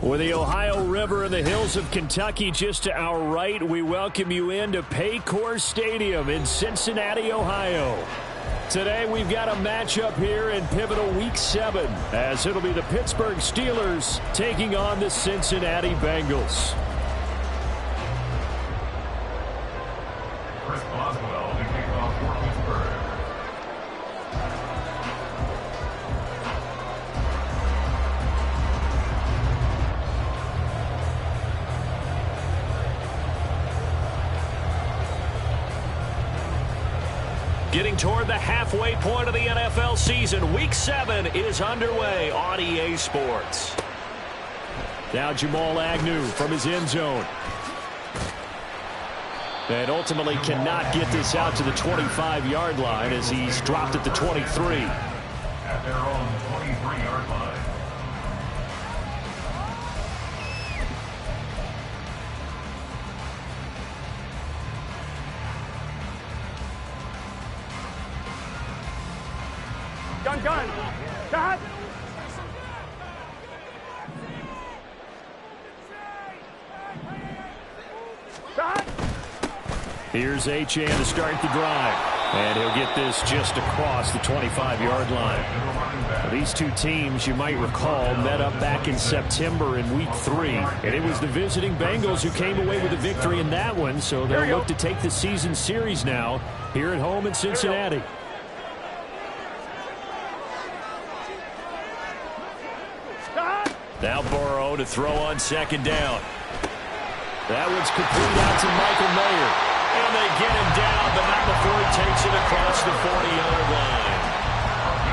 With the Ohio River and the hills of Kentucky just to our right, we welcome you into Paycor Stadium in Cincinnati, Ohio. Today we've got a matchup here in pivotal Week 7, as it'll be the Pittsburgh Steelers taking on the Cincinnati Bengals. Getting toward the halfway point of the NFL season, Week 7 is underway on EA Sports. Now Jamal Agnew from his end zone. And ultimately cannot get this out to the 25-yard line as he's dropped at the 23. At their own 23-yard line. Gun. Cut. Here's Achane to start the drive. And he'll get this just across the 25-yard line. These two teams, you might recall, met up back in September in Week 3. And it was the visiting Bengals who came away with a victory in that one. So they'll look to take the season series now here at home in Cincinnati. Now Burrow to throw on second down. That one's complete out to Michael Mayer. And they get him down, but not before he takes it across the 40-yard line.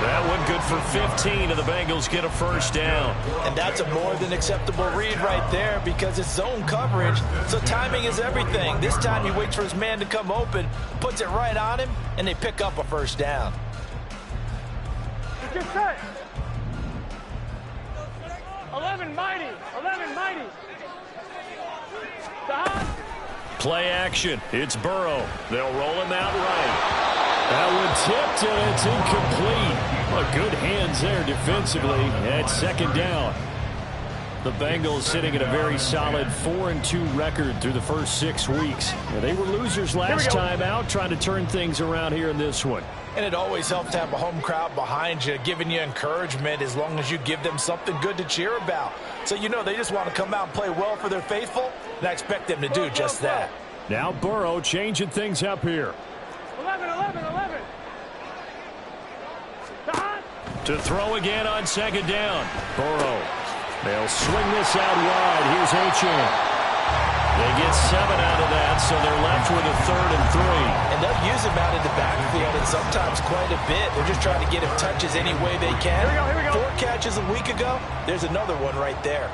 That one good for 15, and the Bengals get a first down. And that's a more than acceptable read right there because it's zone coverage, so timing is everything. This time he waits for his man to come open, puts it right on him, and they pick up a first down. Get set. 11 mighty. Play action. It's Burrow. They'll roll him out right. That one tipped, and it's incomplete. Well, good hands there defensively at second down. The Bengals sitting at a very solid 4-2 record through the first 6 weeks. Now, they were losers last time out, trying to turn things around here in this one. And it always helps to have a home crowd behind you, giving you encouragement as long as you give them something good to cheer about. So you know they just want to come out and play well for their faithful, and I expect them to do just that. Now Burrow changing things up here. 11. To throw again on second down. Burrow. They'll swing this out wide. Here's Achane. They get 7 out of that, so they're left with a 3rd and 3. And they'll use him out in the backfield and sometimes quite a bit. They're just trying to get him touches any way they can. Here we go. 4 catches a week ago. There's another one right there.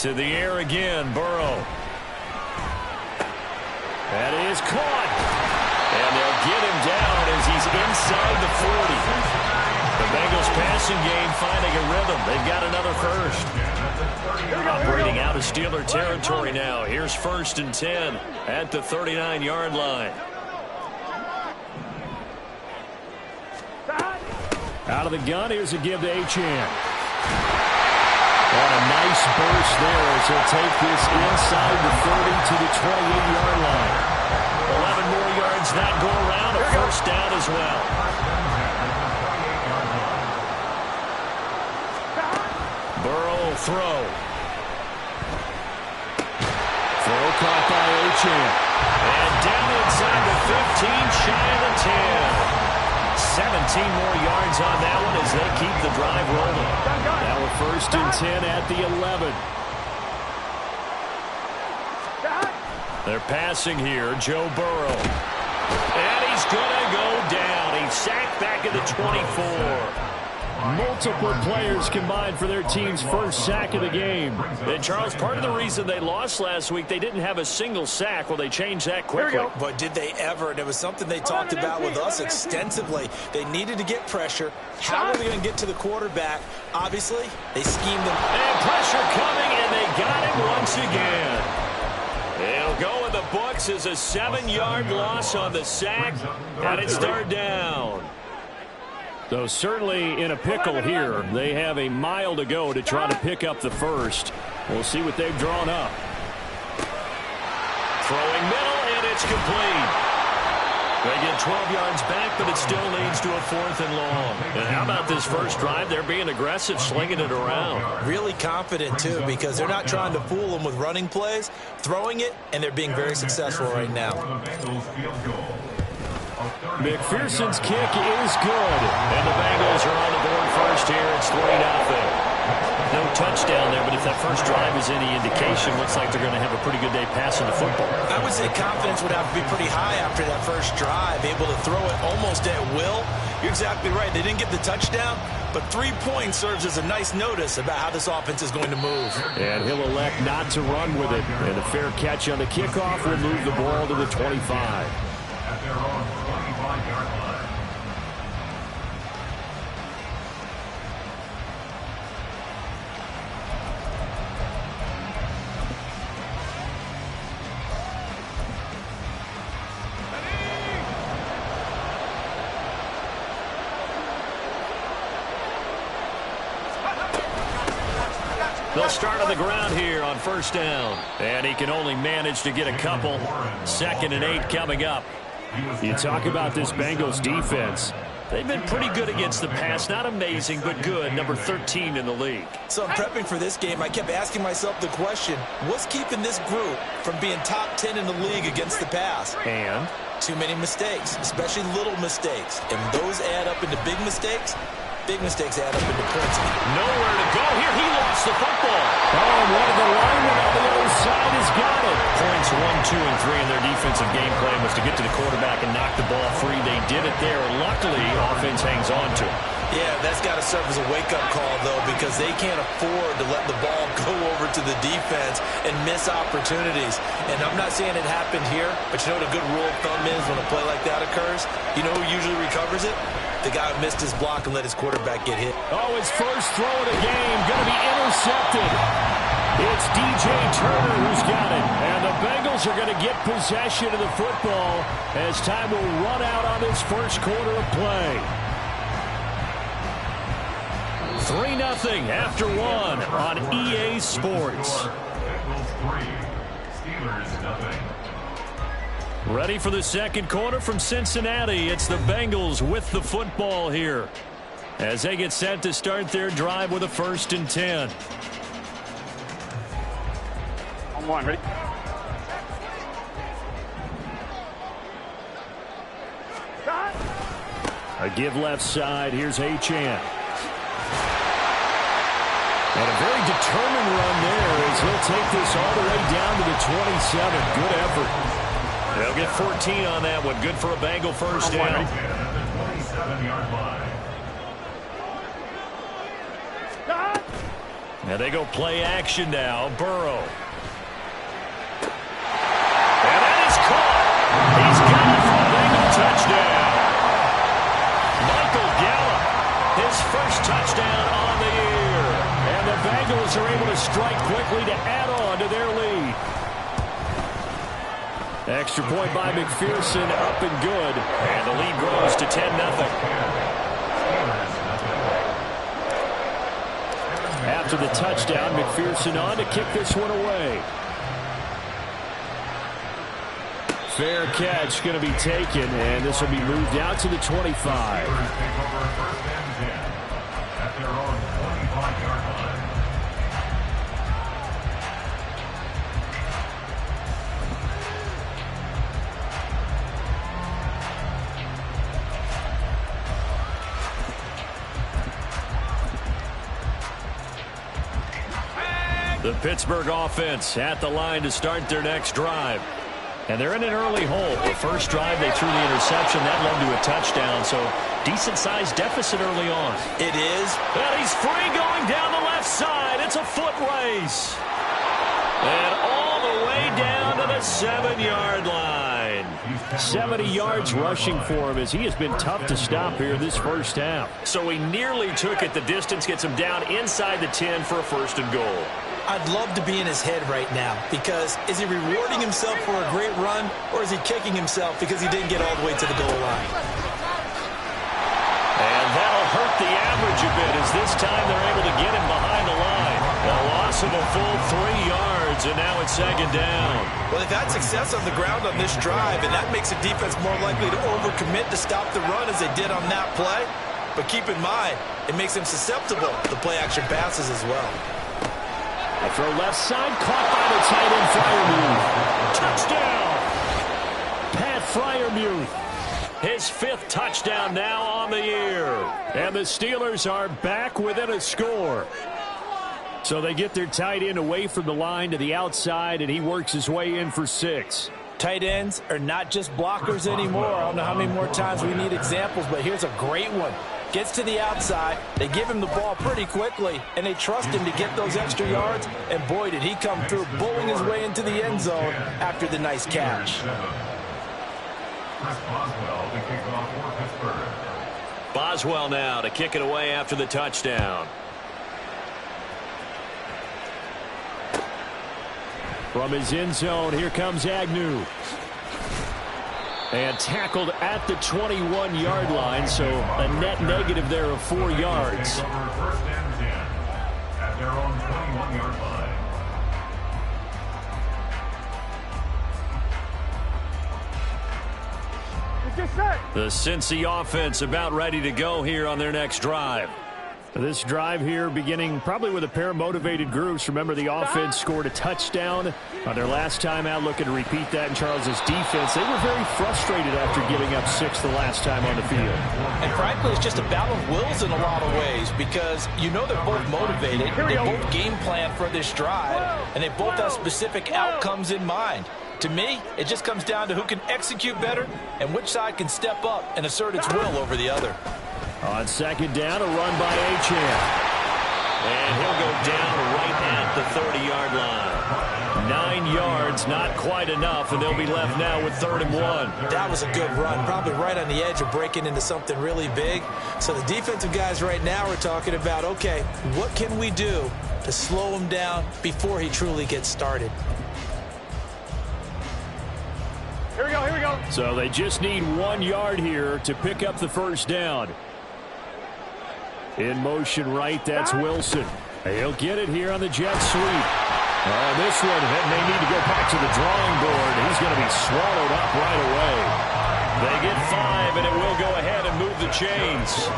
To the air again, Burrow. That is caught. And they'll get him down as he's inside the 40. The Bengals passing game finding a rhythm. They've got another first. Operating out of Steeler territory now. Here's 1st and 10 at the 39-yard line. Out of the gun, here's a give to Achane. And a nice burst there as he'll take this inside the 30 to the 28-yard line. 11 more yards that go around, a first down as well. Burrow throw. Throw caught by Achane. And down inside the 15, shy of the 10. 17 more yards on that one as they keep the drive rolling. Now a 1st and 10 at the 11. They're passing here, Joe Burrow. And he's going to go down. He's sacked back at the 24. Multiple players combined for their team's first sack of the game. And, Charles, part of the reason they lost last week, they didn't have a single sack. Well, they changed that quickly. But did they ever? And it was something they talked about with us extensively. They needed to get pressure. How are they going to get to the quarterback? Obviously, they schemed them. And pressure coming, and they got him once again. It'll go in the books as a 7-yard loss on the sack, and it's third down. So certainly in a pickle here. They have a mile to go to try to pick up the first. We'll see what they've drawn up. Throwing middle, and it's complete. They get 12 yards back, but it still leads to a 4th and long. And how about this first drive? They're being aggressive, slinging it around. Really confident, too, because they're not trying to fool them with running plays, throwing it, and they're being very successful right now. McPherson's kick is good. And the Bengals are on the board first here. It's 3-0. No touchdown there, but if that first drive is any indication, looks like they're going to have a pretty good day passing the football. I would say confidence would have to be pretty high after that first drive, able to throw it almost at will. You're exactly right. They didn't get the touchdown, but 3 points serves as a nice notice about how this offense is going to move. And he'll elect not to run with it. And a fair catch on the kickoff will move the ball to the 25. At their own 25-yard line. They'll start on the ground here on first down. And he can only manage to get a couple. 2nd and 8 coming up. You talk about this Bengals defense. They've been pretty good against the pass. Not amazing, but good. Number 13 in the league. So I'm prepping for this game. I kept asking myself the question, what's keeping this group from being top 10 in the league against the pass? And too many mistakes, especially little mistakes. And those add up into big mistakes. Big mistakes add up into points. Nowhere to go here. He lost the football. Oh, one of the linemen on the other side has got it. Points 1, 2, and 3 in their defensive game plan was to get to the quarterback and knock the ball free. They did it there, and luckily, offense hangs on to it. Yeah, that's got to serve as a wake-up call, though, because they can't afford to let the ball go over to the defense and miss opportunities. And I'm not saying it happened here, but you know what a good rule of thumb is when a play like that occurs? You know who usually recovers it? The guy who missed his block and let his quarterback get hit. Oh, his first throw of the game going to be intercepted. It's DJ Turner who's got it. And the Bengals are going to get possession of the football as time will run out on this first quarter of play. 3-0 after 1 on EA Sports. Ready for the second quarter from Cincinnati. It's the Bengals with the football here as they get set to start their drive with a 1st and 10. On one, ready? A give left side. Here's Achane. And a very determined run there as he'll take this all the way down to the 27. Good effort. They'll get 14 on that one. Good for a Bengal first down. And they go play action now. Burrow. And that is caught. He's got it for a Bengal touchdown. Michael Gallup, his first touchdown on the year. And the Bengals are able to strike quickly to add on to their lead. Extra point by McPherson, up and good. And the lead grows to 10-0. After the touchdown, McPherson on to kick this one away. Fair catch going to be taken, and this will be moved out to the 25. At their own 25-yard line. The Pittsburgh offense at the line to start their next drive. And they're in an early hole. The first drive, they threw the interception. That led to a touchdown, so decent-sized deficit early on. It is. And he's free going down the left side. It's a foot race. And all the way down to the 7-yard line. 70 yards rushing for him as he has been tough to stop here this first half. So he nearly took it the distance, gets him down inside the 10 for a 1st and goal. I'd love to be in his head right now because is he rewarding himself for a great run or is he kicking himself because he didn't get all the way to the goal line? And that'll hurt the average a bit as this time they're able to get him behind the line. A loss of a full 3 yards, and now it's second down. Well, they've had success on the ground on this drive, and that makes the defense more likely to overcommit to stop the run as they did on that play. But keep in mind, it makes them susceptible to play-action passes as well. A throw left side, caught by the tight end Freiermuth. Touchdown! Pat Freiermuth. His 5th touchdown now on the year. And the Steelers are back within a score. So they get their tight end away from the line to the outside, and he works his way in for 6. Tight ends are not just blockers anymore. I don't know how many more times we need examples, but here's a great one. Gets to the outside, they give him the ball pretty quickly, and they trust him to get those extra yards, and boy, did he come through, bowling his way into the end zone after the nice catch. Boswell now to kick it away after the touchdown. From his end zone, here comes Agnew. And tackled at the 21-yard line, so a net negative there of 4 yards. First and 10 at their own 21-yard line. The Cincy offense about ready to go here on their next drive. This drive here beginning probably with a pair of motivated groups. Remember, the offense scored a touchdown on their last time out. Looking to repeat that in Charles's defense. They were very frustrated after giving up 6 the last time on the field. And frankly, it's just a battle of wills in a lot of ways because you know they're both motivated. They both game plan for this drive, and they both have specific outcomes in mind. To me, it just comes down to who can execute better and which side can step up and assert its will over the other. On second down, a run by Achane. And he'll go down right at the 30-yard line. 9 yards, not quite enough, and they'll be left now with 3rd and 1. That was a good run, probably right on the edge of breaking into something really big. So the defensive guys right now are talking about, okay, what can we do to slow him down before he truly gets started? Here we go, here we go. So they just need 1 yard here to pick up the first down. In motion right, that's Wilson. He'll get it here on the jet sweep. This one, they need to go back to the drawing board. He's going to be swallowed up right away. They get 5, and it will go ahead and move the chains.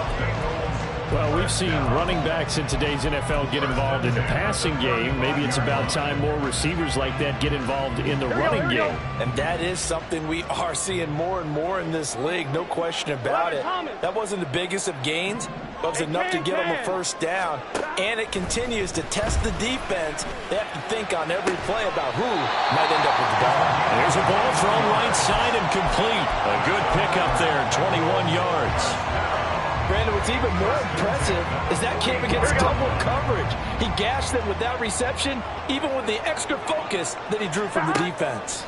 Well, we've seen running backs in today's NFL get involved in the passing game. Maybe it's about time more receivers like that get involved in the running game. And that is something we are seeing more and more in this league, no question about it. That wasn't the biggest of gains, but it was enough to get them a first down. And it continues to test the defense. They have to think on every play about who might end up with the ball. There's a ball thrown right side and complete. A good pickup there, 21 yards. Brandon, what's even more impressive is that came against double coverage. He gashed them with that reception, even with the extra focus that he drew from the defense.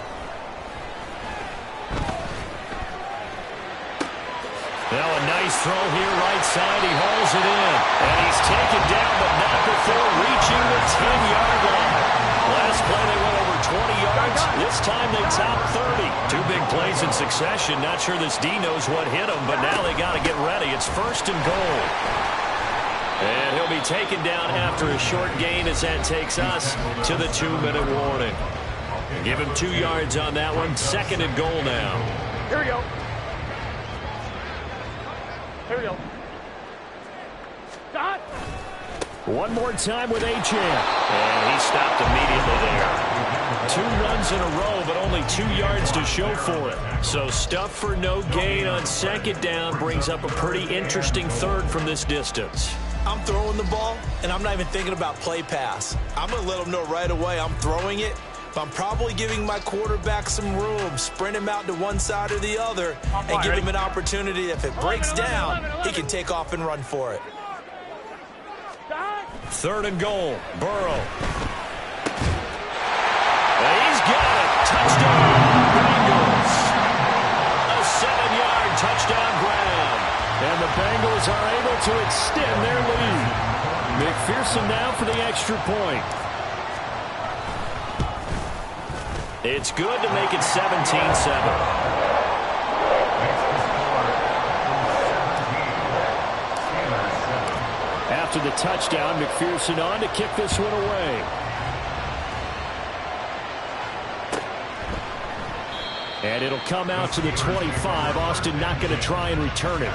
Now a nice throw here, right side. He hauls it in. And he's taken down, but not before reaching the 10-yard line. Last play, they went over 20 yards. This time they top 30. 2 big plays in succession. Not sure this D knows what hit him, but now they got to get ready. It's 1st and goal. And he'll be taken down after a short gain as that takes us to the 2-minute warning. Give him 2 yards on that one. 2nd and goal now. Here we go. Here we go. Stop. One more time with Achane. And he stopped immediately there. 2 runs in a row, but only 2 yards to show for it. So stuff for no gain on 2nd down brings up a pretty interesting 3rd from this distance. I'm throwing the ball, and I'm not even thinking about play pass. I'm going to let them know right away I'm throwing it, but I'm probably giving my quarterback some room, sprint him out to one side or the other, and give him an opportunity. If it breaks down, he can take off and run for it. 3rd and goal. Burrow. And he's got it. Touchdown, Bengals. A 7-yard touchdown grab. And the Bengals are able to extend their lead. McPherson now for the extra point. It's good to make it 17-7. after the touchdown. McPherson on to kick this one away. And it'll come out to the 25. Austin not going to try and return it.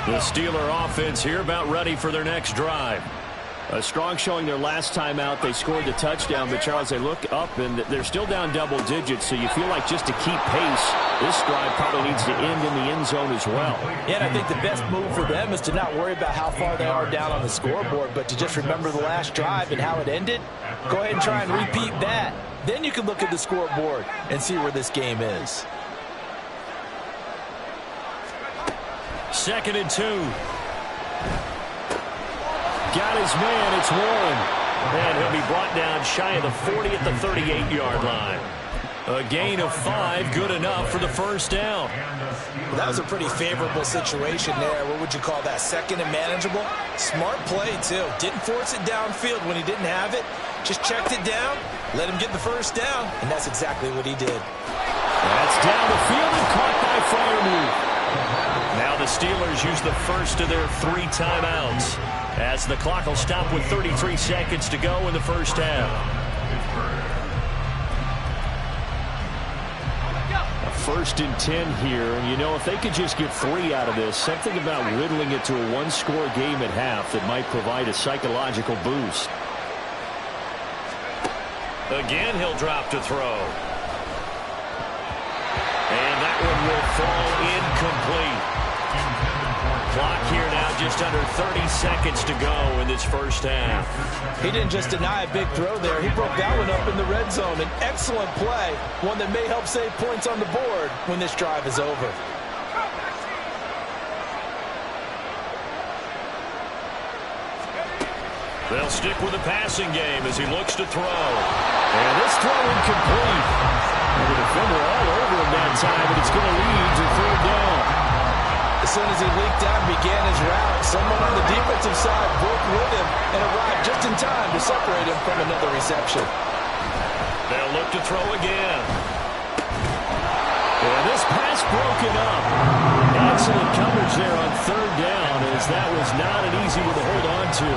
The Steeler offense here about ready for their next drive. A strong showing their last time out. They scored the touchdown, but Charles, they look up and they're still down double digits, so you feel like just to keep pace, this drive probably needs to end in the end zone as well. Yeah, and I think the best move for them is to not worry about how far they are down on the scoreboard, but to just remember the last drive and how it ended. Go ahead and try and repeat that. Then you can look at the scoreboard and see where this game is. 2nd and 2. Got his man. It's Warren. And he'll be brought down shy of the 40 at the 38-yard line. A gain of 5, good enough for the first down. Well, that was a pretty favorable situation there. What would you call that? 2nd and manageable? Smart play, too. Didn't force it downfield when he didn't have it. Just checked it down, let him get the first down, and that's exactly what he did. That's down the field and caught by Freiermuth. Now the Steelers use the first of their 3 timeouts, as the clock will stop with 33 seconds to go in the first half. A 1st and 10 here, and you know, if they could just get 3 out of this, something about whittling it to a 1-score game at half that might provide a psychological boost. Again, he'll drop to throw. And that one will fall incomplete. Clock here now, just under 30 seconds to go in this first half. He didn't just deny a big throw there. He broke that one up in the red zone. An excellent play, one that may help save points on the board when this drive is over. They'll stick with the passing game as he looks to throw. And this throw incomplete. And the defender all over him that time, and it's going to lead to 3rd down. As soon as he leaked out and began his route, someone on the defensive side broke with him and arrived just in time to separate him from another reception. They'll look to throw again. And this pass broken up. Excellent coverage there on 3rd down, as that was not an easy one to hold on to.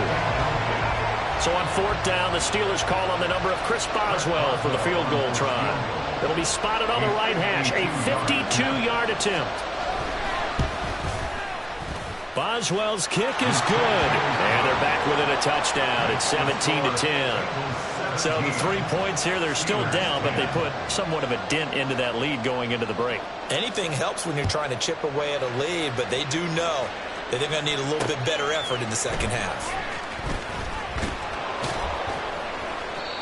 So on 4th down, the Steelers call on the number of Chris Boswell for the field goal try. It'll be spotted on the right hash, a 52-yard attempt. Boswell's kick is good. And they're back within a touchdown. It's 17-10. So the 3 points here, they're still down, but they put somewhat of a dent into that lead going into the break. Anything helps when you're trying to chip away at a lead, but they do know that they're going to need a little bit better effort in the second half.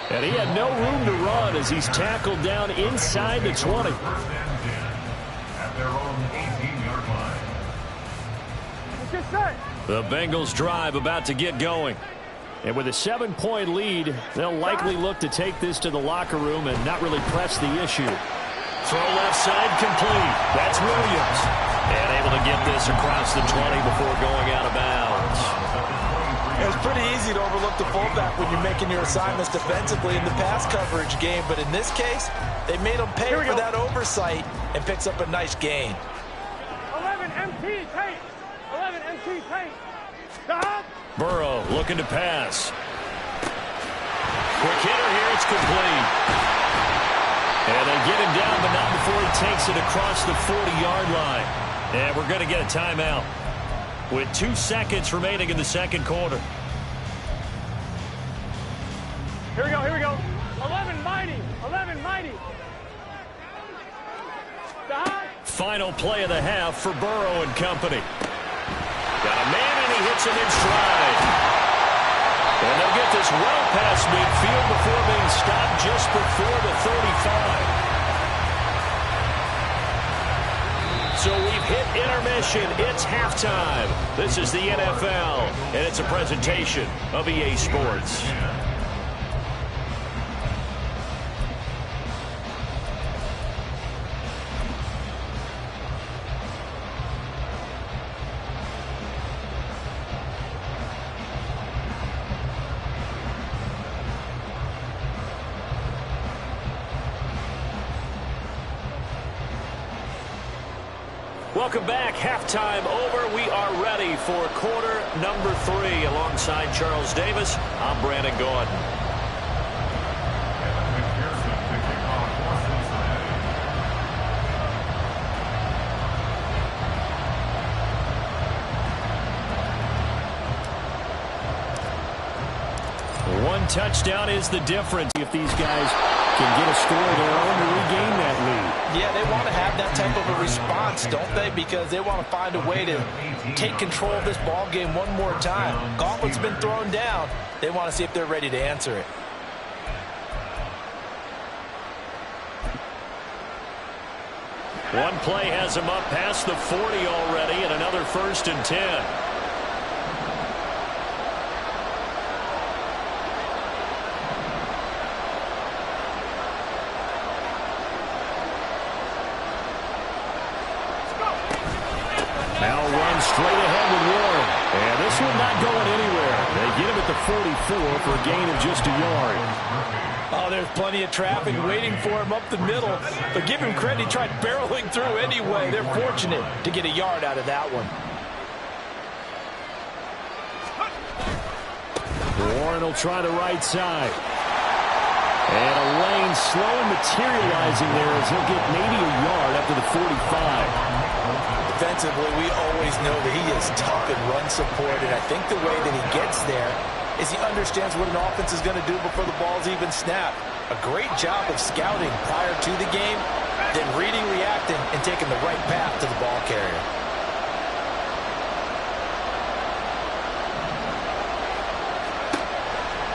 And he had no room to run as he's tackled down inside the 20. At their own 18-yard line. Get set. The Bengals drive about to get going. And with a 7-point lead, they'll likely look to take this to the locker room and not really press the issue. Throw left side complete. That's Williams. And able to get this across the 20 before going out of bounds. It's pretty easy to overlook the fullback when you're making your assignments defensively in the pass coverage game, but in this case, they made him pay for that oversight and picks up a nice gain. 11 MT tape. 11 MT tape. Stop. Burrow looking to pass. Quick hitter here. It's complete. And they get him down, but not before he takes it across the 40-yard line. And we're going to get a timeout with 2 seconds remaining in the second quarter. Here we go, here we go. 11 mighty. 11 mighty. Stop. Final play of the half for Burrow and company. Got a man, and he hits him in stride. And they'll get this well past midfield before being stopped just before the 35. So we've hit intermission. It's halftime. This is the NFL, and it's a presentation of EA Sports. Welcome back. Halftime over. We are ready for quarter number 3. Alongside Charles Davis, I'm Brandon Gordon. One touchdown is the difference. If these guys can get a score of their own to regain that lead. Yeah, they want to have that type of a response, don't they? Because they want to find a way to take control of this ball game one more time. Gauntlet's been thrown down. They want to see if they're ready to answer it. One play has him up past the 40 already, and another 1st and 10. Now runs straight ahead with Warren. And this one not going anywhere. They get him at the 44 for a gain of just a yard. Oh, there's plenty of traffic waiting for him up the middle. But give him credit, he tried barreling through anyway. They're fortunate to get a yard out of that one. Warren will try the right side. And a lane slow and materializing there as he'll get maybe a yard up to the 45. Defensively, we always know that he is tough in run support, and I think the way that he gets there is he understands what an offense is going to do before the ball's even snapped. A great job of scouting prior to the game, then reading, reacting, and taking the right path to the ball carrier.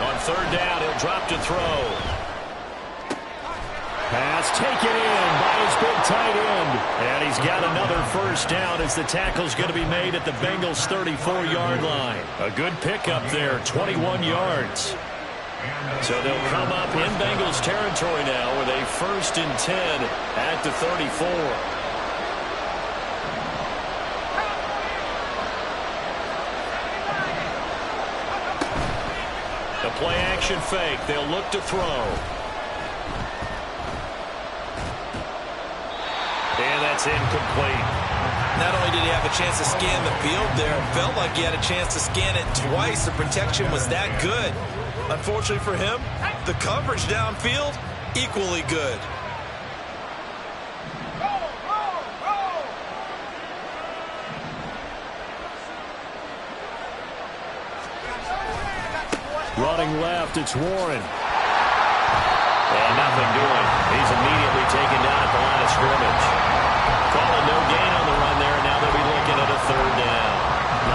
On 3rd down, he'll drop to throw. Pass taken in by his big tight end. And he's got another 1st down as the tackle's going to be made at the Bengals' 34-yard line. A good pickup there, 21 yards. So they'll come up in Bengals territory now with a 1st and 10 at the 34. The play action fake. They'll look to throw. And that's incomplete. Not only did he have a chance to scan the field there, it felt like he had a chance to scan it twice. The protection was that good. Unfortunately for him, the coverage downfield, equally good. Running left, it's Warren. And nothing doing. He's immediately taken down at the line of scrimmage. Calling no gain on the run there, and now they'll be looking at a 3rd down.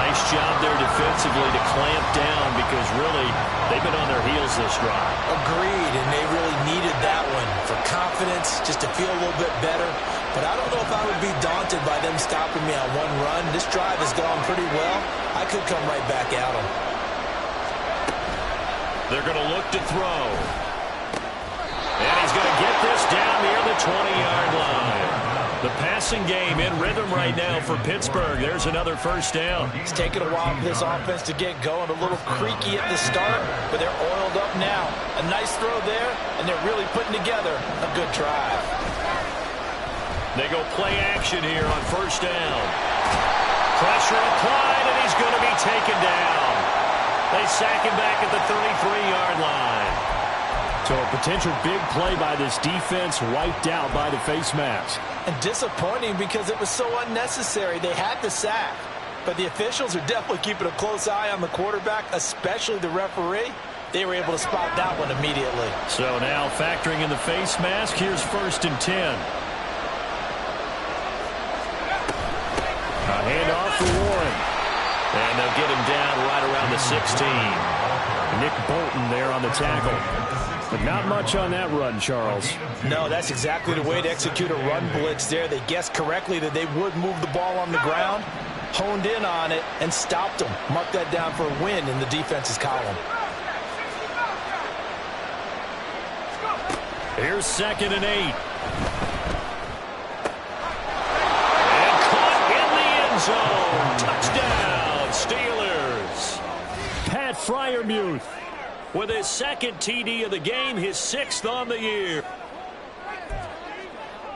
Nice job there defensively to clamp down because really they've been on their heels this drive. Agreed, and they really needed that one for confidence, just to feel a little bit better. But I don't know if I would be daunted by them stopping me on one run. This drive has gone pretty well. I could come right back at them. They're going to look to throw. And he's going to get this down near the 20-yard line. The passing game in rhythm right now for Pittsburgh. There's another 1st down. It's taken a while for this offense to get going. A little creaky at the start, but they're oiled up now. A nice throw there, and they're really putting together a good drive. They go play action here on 1st down. Pressure applied, and he's going to be taken down. They sack him back at the 33-yard line. So a potential big play by this defense wiped out by the face mask. And disappointing because it was so unnecessary. They had the sack. But the officials are definitely keeping a close eye on the quarterback, especially the referee. They were able to spot that one immediately. So now factoring in the face mask, here's 1st and 10. A handoff for Warren. And they'll get him down right around the 16. Nick Bolton there on the tackle. But not much on that run, Charles. No, that's exactly the way to execute a run blitz there. They guessed correctly that they would move the ball on the ground, honed in on it, and stopped them. Mark that down for a win in the defense's column. Here's 2nd and 8. And caught in the end zone. Touchdown, Steelers. Pat Freiermuth with his 2nd TD of the game, his 6th on the year.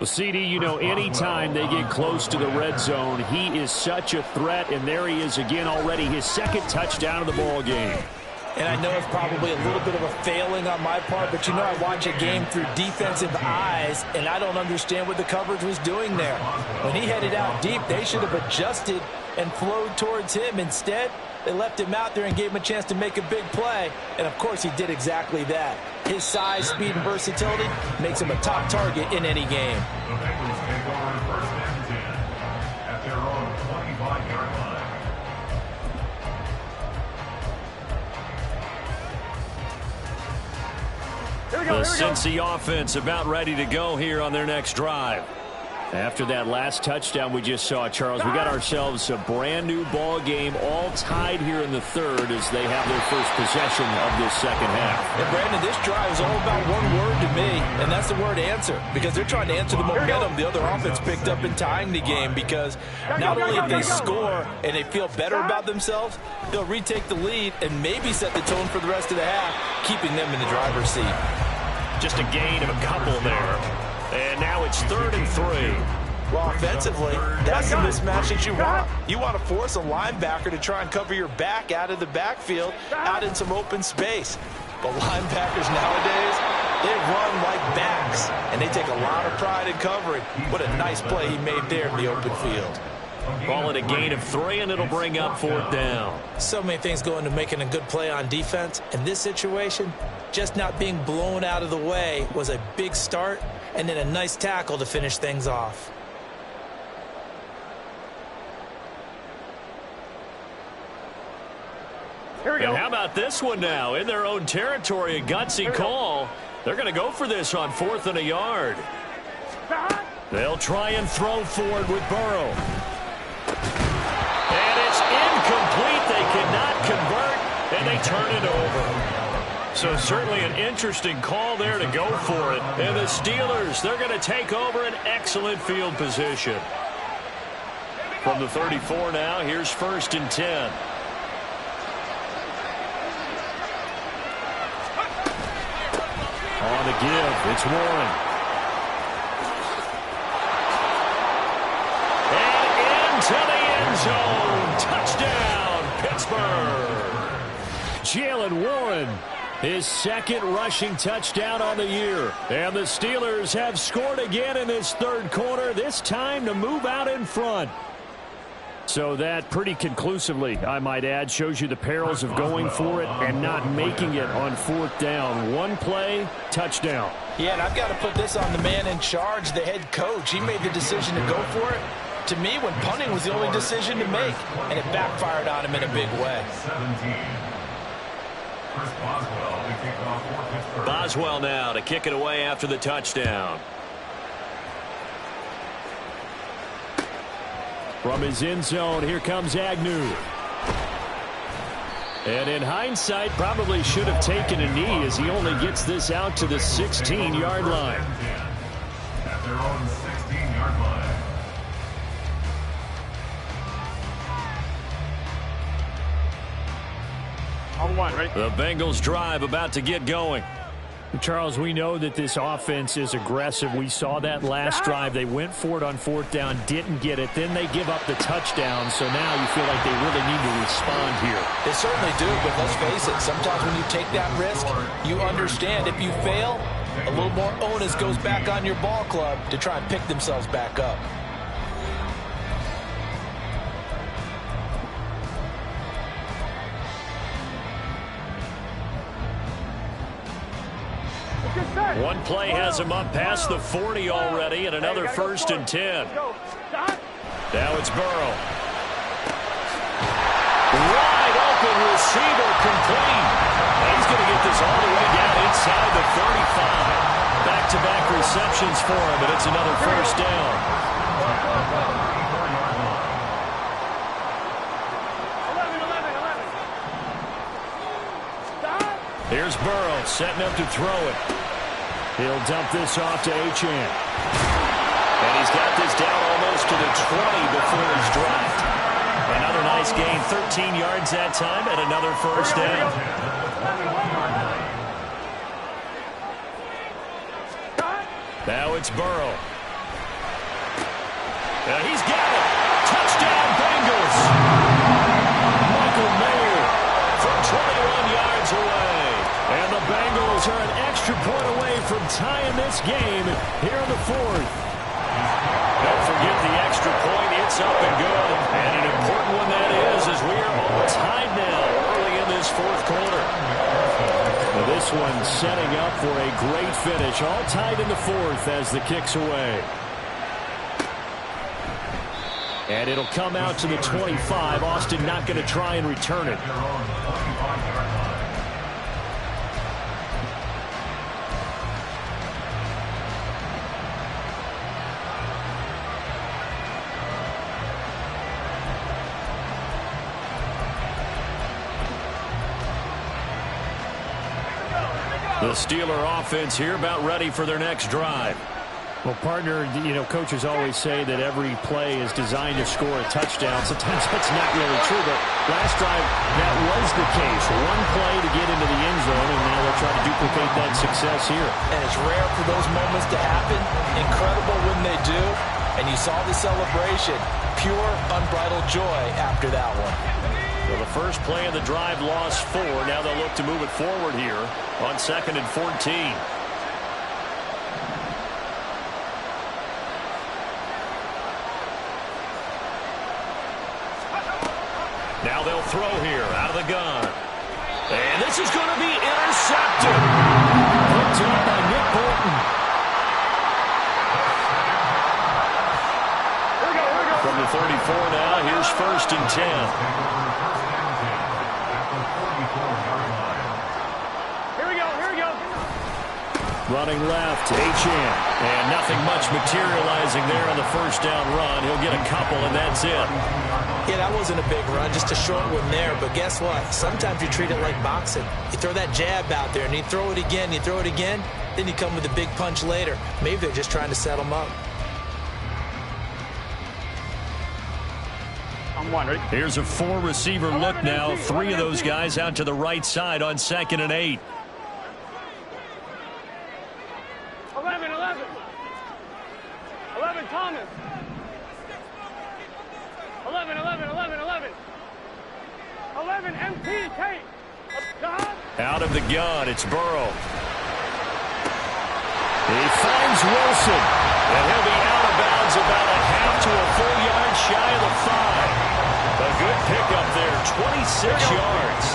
Well, CD, you know, anytime they get close to the red zone, he is such a threat, and there he is again already, his second touchdown of the ball game. And I know it's probably a little bit of a failing on my part, but you know I watch a game through defensive eyes, and I don't understand what the coverage was doing there. When he headed out deep, they should have adjusted and flowed towards him. Instead, they left him out there and gave him a chance to make a big play, and of course he did exactly that. His size, speed, and versatility makes him a top target in any game. The Bengals take over first and 10 at their own 25-yard line. The Cincy offense about ready to go here on their next drive. After that last touchdown we just saw, Charles, we got ourselves a brand new ball game, all tied here in the third as they have their first possession of this second half. And Brandon, this drive is all about one word to me, and that's the word answer, because they're trying to answer the momentum the other offense picked up in tying the game, because not only if they score and they feel better about themselves, they'll retake the lead and maybe set the tone for the rest of the half, keeping them in the driver's seat. Just a gain of a couple there. And now it's 3rd and 3. Well, offensively, that's the mismatch that you want. You want to force a linebacker to try and cover your back out of the backfield, out in some open space. But linebackers nowadays, they run like backs, and they take a lot of pride in covering. What a nice play he made there in the open field. Call it a gain of 3, and it'll bring up 4th down. So many things go into making a good play on defense. In this situation, just not being blown out of the way was a big start, and then a nice tackle to finish things off. Here we go. And how about this one now? In their own territory, a gutsy call. They're going to go for this on 4th and a yard. They'll try and throw forward with Burrow. And it's incomplete. They cannot convert, and they turn it over. So certainly an interesting call there to go for it. And the Steelers, they're going to take over an excellent field position. From the 34 now, here's 1st and 10. On the give, it's Warren. And into the end zone. Touchdown, Pittsburgh. Jalen Warren, his second rushing touchdown on the year. And the Steelers have scored again in this third quarter, this time to move out in front. So that pretty conclusively, I might add, shows you the perils of going for it and not making it on 4th down. One play, touchdown. Yeah, and I've got to put this on the man in charge, the head coach. He made the decision to go for it. To me, when punting was the only decision to make, and it backfired on him in a big way. 17. Chris Boswell to kick off for Pittsburgh. Boswell now to kick it away after the touchdown. From his end zone, here comes Agnew. And in hindsight, probably should have taken a knee as he only gets this out to the 16-yard line. At their own 16-yard line. On one, ready? The Bengals drive about to get going. Charles, we know that this offense is aggressive. We saw that last drive. They went for it on 4th down, didn't get it. Then they give up the touchdown. So now you feel like they really need to respond here. They certainly do, but let's face it, sometimes when you take that risk, you understand if you fail, a little more onus goes back on your ball club to try and pick themselves back up. One play has him up past the 40 already, and another 1st and 10. Now it's Burrow. Wide open receiver complete. And he's going to get this all the way down inside the 35. Back-to-back receptions for him, and it's another 1st down. 11. Here's Burrow setting up to throw it. He'll dump this off to Achane. And he's got this down almost to the 20 before he's dropped. Another nice gain, 13 yards that time, and another 1st down. Now it's Burrow. He's got it. Touchdown, Bengals. Michael Mayer from 21 yards away. And the Bengals are an extra point away from tying this game here in the fourth. Don't forget the extra point. It's up and good. And an important one that is, as we are all tied now early in this fourth quarter. Now this one setting up for a great finish. All tied in the fourth as the kick's away. And it'll come out to the 25. Austin not going to try and return it. The Steeler offense here about ready for their next drive. Well, partner, you know, coaches always say that every play is designed to score a touchdown. Sometimes that's not really true, but last drive, that was the case. One play to get into the end zone, and now they'll try to duplicate that success here. And it's rare for those moments to happen. Incredible when they do. And you saw the celebration. Pure, unbridled joy after that one. Well, the first play of the drive lost 4. Now they'll look to move it forward here on 2nd and 14. Now they'll throw here out of the gun. And this is going to be intercepted. Picked up by Nick Bolton. From the 34 now, here's 1st and 10. Here we go. Running left, Achane. And nothing much materializing there on the first down run. He'll get a couple, and that's it. Yeah, that wasn't a big run, just a short one there. But guess what? Sometimes you treat it like boxing. You throw that jab out there, and you throw it again, then you come with a big punch later. Maybe they're just trying to set them up. I'm one. Ready? Here's a 4-receiver look now. 3 of those guys out to the right side on 2nd and 8. 11, Thomas. 11. 11, MT, Tate. Out of the gun, it's Burrow. He finds Wilson, and he'll be out of bounds about a half to a full yard shy of the 5. A good pickup there, 26 yards.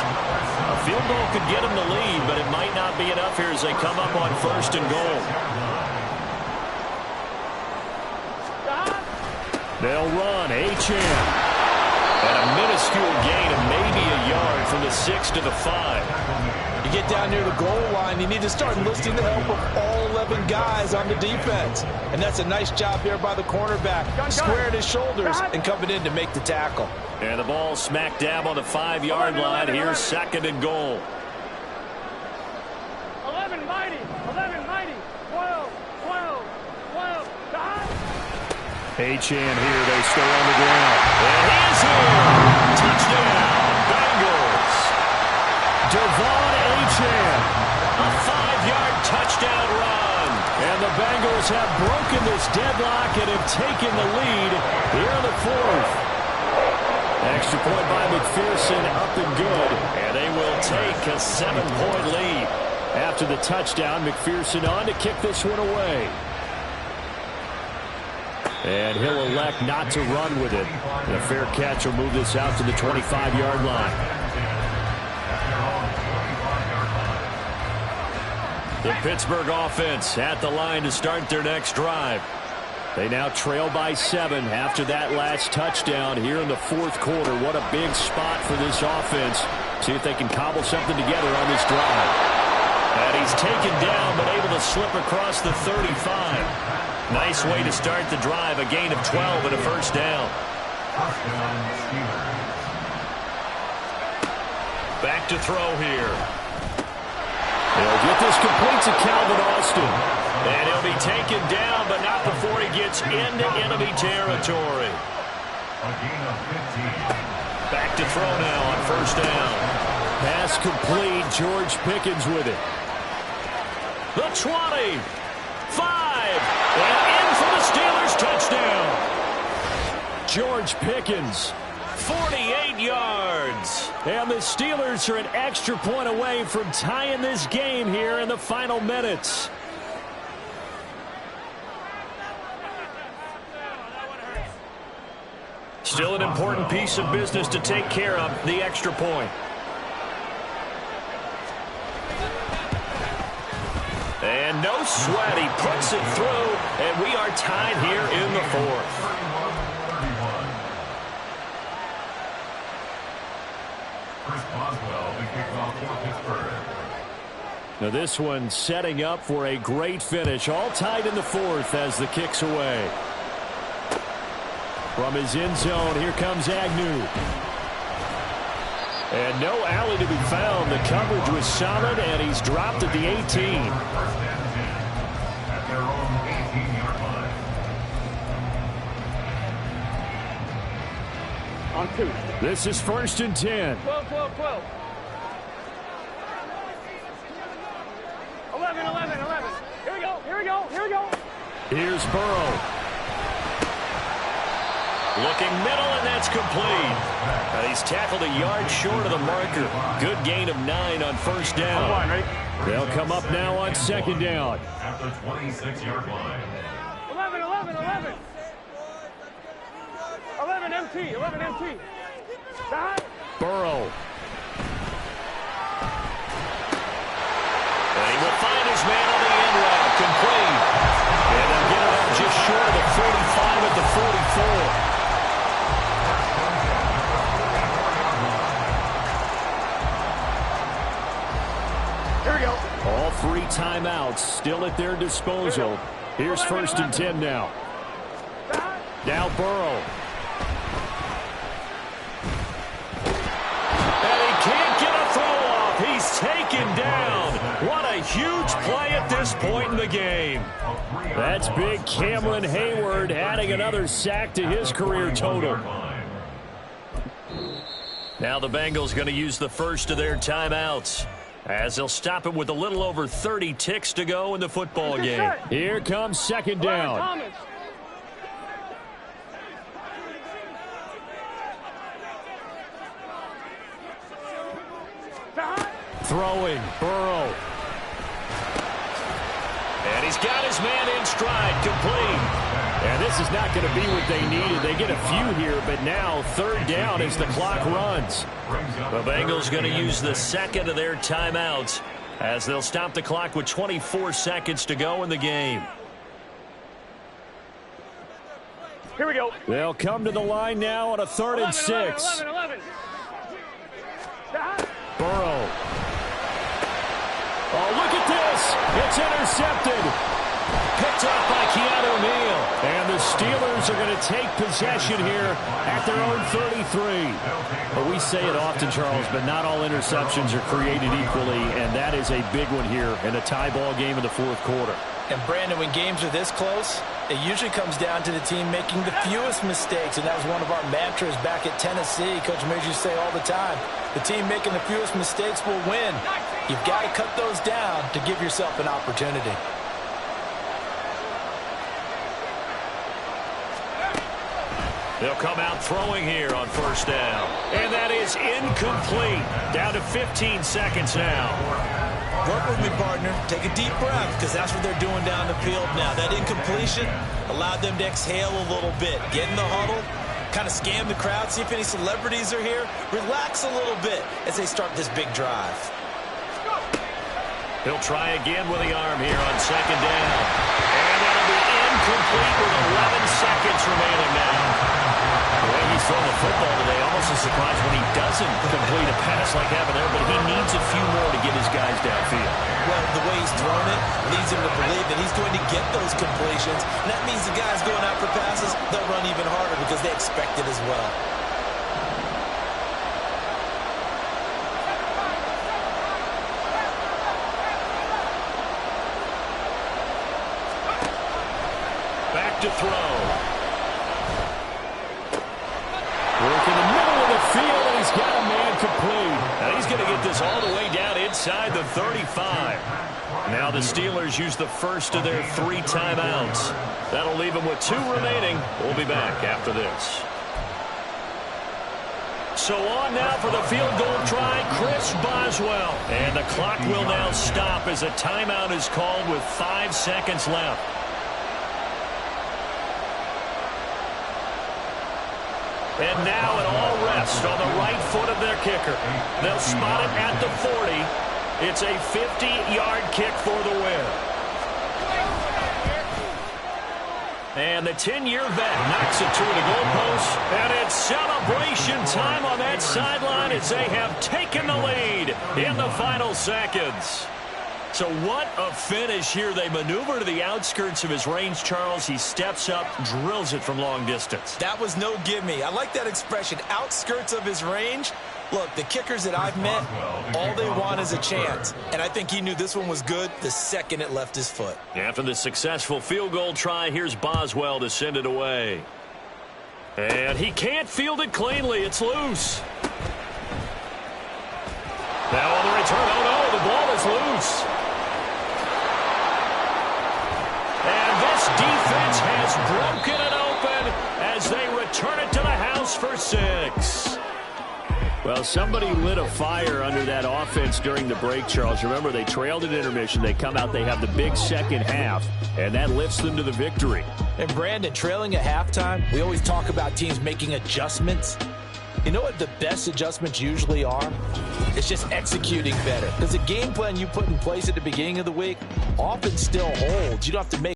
A field goal could get him the lead, but it might not be enough here as they come up on 1st and goal. They'll run, Achane. And a minuscule gain of maybe a yard from the 6 to the 5. You get down near the goal line, you need to start enlisting the help of all 11 guys on the defense. And that's a nice job there by the cornerback, squaring his shoulders and coming in to make the tackle. And the ball smack dab on the 5-yard line. Here's 2nd and goal. 11, mighty. 12. Achane here, they stay on the ground. And he's here. Touchdown, Bengals. Devon Achane. A 5-yard touchdown run. And the Bengals have broken this deadlock and have taken the lead here in the fourth. Extra point by McPherson, up and good. And they will take a 7-point lead. After the touchdown, McPherson on to kick this one away. And he'll elect not to run with it. And a fair catch will move this out to the 25-yard line. The Pittsburgh offense at the line to start their next drive. They now trail by 7 after that last touchdown here in the fourth quarter. What a big spot for this offense. See if they can cobble something together on this drive. And he's taken down but able to slip across the 35. Nice way to start the drive. A gain of 12 and a first down. Back to throw here. They'll get this complete to Calvin Austin. And he'll be taken down, but not before he gets into enemy territory. Back to throw now on first down. Pass complete. George Pickens with it. The 20. 5. And in for the Steelers touchdown. George Pickens. 48 yards. And the Steelers are an extra point away from tying this game here in the final minutes. Still an important piece of business to take care of, the extra point. And no sweat, he puts it through, and we are tied here in the fourth. Now this one setting up for a great finish. All tied in the fourth as the kick's away. From his end zone, here comes Agnew. And no alley to be found. The coverage was solid, and he's dropped at the 18. At their own 18-yard line. On 2. This is 1st and 10. 12, 12, 12. 11, 11, 11. Here we go, here we go, here we go. Here's Burrow. Looking middle, and that's complete. He's tackled a yard short of the marker. Good gain of 9 on first down. They'll come up now on 2nd down. At the 26-yard line. 11, 11, 11. 11 MT, 11 MT. Back. Burrow. And he will find his man on the end route. Complete. And they'll get it up just short of the 45 at the 44. All 3 timeouts still at their disposal. Here's 1st and 10 now. Now Burrow. And he can't get a throw off. He's taken down. What a huge play at this point in the game. That's big Cameron Hayward adding another sack to his career total. Now the Bengals going to use the first of their timeouts, as they'll stop it with a little over 30 ticks to go in the football game. Here comes 2nd down. Throwing, Burrow. And he's got his man in stride, complete. And this is not going to be what they needed. They get a few here, but now 3rd down as the clock runs. The Bengals going to use the second of their timeouts, as they'll stop the clock with 24 seconds to go in the game. Here we go. They'll come to the line now on a 3rd and 6. 11, 11, 11. Burrow. Oh, look at this. It's intercepted. Picked up by Keanu Neal. And the Steelers are going to take possession here at their own 33. Well, we say it often, Charles, but not all interceptions are created equally, and that is a big one here in a tie ball game in the 4th quarter. And, Brandon, when games are this close, it usually comes down to the team making the fewest mistakes, and that was one of our mantras back at Tennessee. Coach Major used to say all the time, the team making the fewest mistakes will win. You've got to cut those down to give yourself an opportunity. They'll come out throwing here on 1st down. And that is incomplete. Down to 15 seconds now. Work with me, partner. Take a deep breath, because that's what they're doing down the field now. That incompletion allowed them to exhale a little bit. Get in the huddle, kind of scan the crowd, see if any celebrities are here. Relax a little bit as they start this big drive. He'll try again with the arm here on 2nd down. And that'll be incomplete with 11 seconds remaining now. The way he's throwing the football today, almost a surprise when he doesn't complete a pass like that there, but he needs a few more to get his guys downfield. Well, the way he's thrown it leads him to believe that he's going to get those completions. And that means the guys going out for passes, they'll run even harder because they expect it as well. Back to throw. Work in the middle of the field, and he's got a man complete. Now he's going to get this all the way down inside the 35. Now the Steelers use the first of their 3 timeouts. That'll leave them with 2 remaining. We'll be back after this. So on now for the field goal try, Chris Boswell. And the clock will now stop as a timeout is called with 5 seconds left. And now it all rests on the right foot of their kicker. They'll spot it at the 40. It's a 50-yard kick for the win. And the 10-year vet knocks it to the goalpost. And it's celebration time on that sideline as they have taken the lead in the final seconds. So what a finish here. They maneuver to the outskirts of his range, Charles. He steps up, drills it from long distance. That was no gimme. I like that expression, outskirts of his range. Look, the kickers that I've met, all they want is a chance. And I think he knew this one was good the second it left his foot. After the successful field goal try, here's Boswell to send it away. And he can't field it cleanly. It's loose. Now on the return, oh no, the ball is loose. And this defense has broken it open as they return it to the house for 6. Well, somebody lit a fire under that offense during the break, Charles. Remember, they trailed at intermission. They come out, they have the big second half, and that lifts them to the victory. And Brandon, trailing at halftime, we always talk about teams making adjustments. You know what the best adjustments usually are? It's just executing better. Because the game plan you put in place at the beginning of the week often still holds. You don't have to make